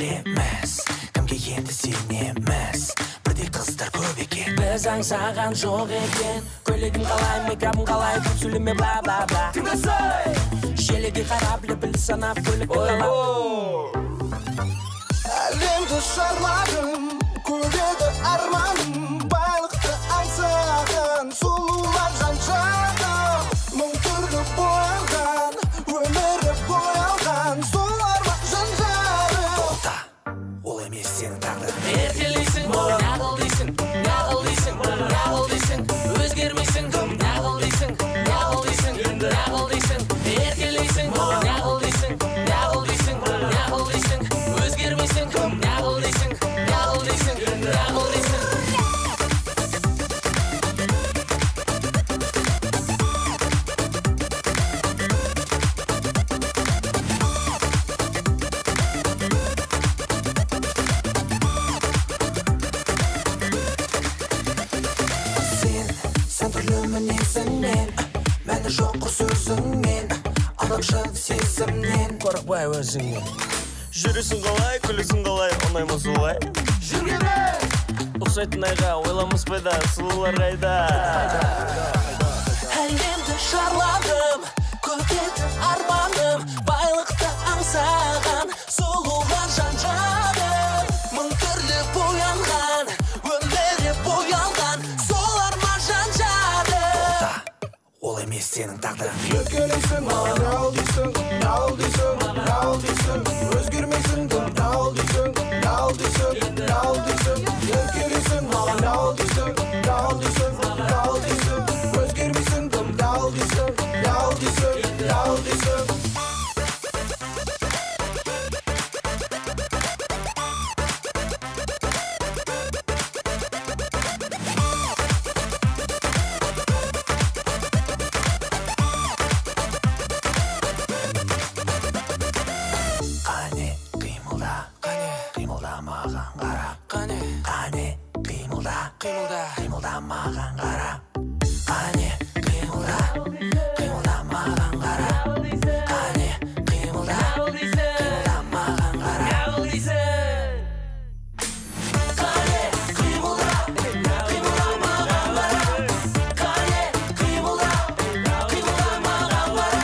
емес, кімге енді сенеміз, бірдей қыздар көп екен. Біз аңсаған жоқ екен, көйлегім қалай, мейкабым қалай, көп сөйлеме бла бла бла. Тыңдасай! Желіге қарап лепіл санап көлік қалап. Әлемді шарладым, көреді арманым, байлықты аңсаған, сұлулар жанжады, мың түрлі боялған, өмірі боялған, солар ма жанжары? Тоқта, ол емес сенің тағдырың. Еркелейсің, нағыл дейсің, нағыл дейсің, нағыл дейсің, өзгермейсің, нағыл дейсің, нағыл дейсің, нағыл дейсің, еркелейсің, нағыл дейсің, нағыл дейсің, нағыл дейсің, өзгермейсің, нағыл дейсің, нағыл дейсің, нағыл дейсің. Сен түрлі мінезіңнен, мәні жоқ құр сөзіңнен, адамшы сезімнен. Қорықпай өзіңнен. Жүресің қалай, күлесің қалай, ұнаймы солай? Жүргене! Ұқсайтын айға, ойламыз пайда, сұлулар қайда? Әлемді шарладым, көтеді арманым, байлықты аңсаған, сұлулар жанжады, мың түрлі боянған, өмірі боялған, солар ма жанжады? Тоқта, ол емес сенің тағдырың. Еркелейсің, нағыл дейсің, нағыл дейсің, нағыл дейсің, өзгермейсің, нағыл дейсің, нағыл дейсің, нағыл дейсің, еркелейсің, нағыл дейсің, нағыл дейсің, нағыл дейсің, өзгермейсің, нағыл дейсің, нағыл дейсің, нағыл дейсің. Қане, қимылда, қимылда маған қара. Қане, Қане, қимылда, қимылда. қимылда маған қара. Қане, қимылда, қимылда маған қара. Қане, қимылда, қимылда маған қара. Нағыл дейсің. Қане, қимылда, қимылда маған қара. Қане, қимылда, қимылда маған қара.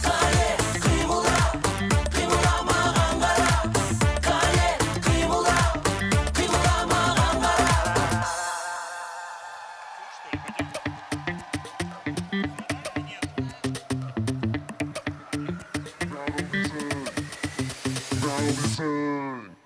Қане, қимылда, қимылда маған қара. Қане, қимылда, қимылда маған қара. Brown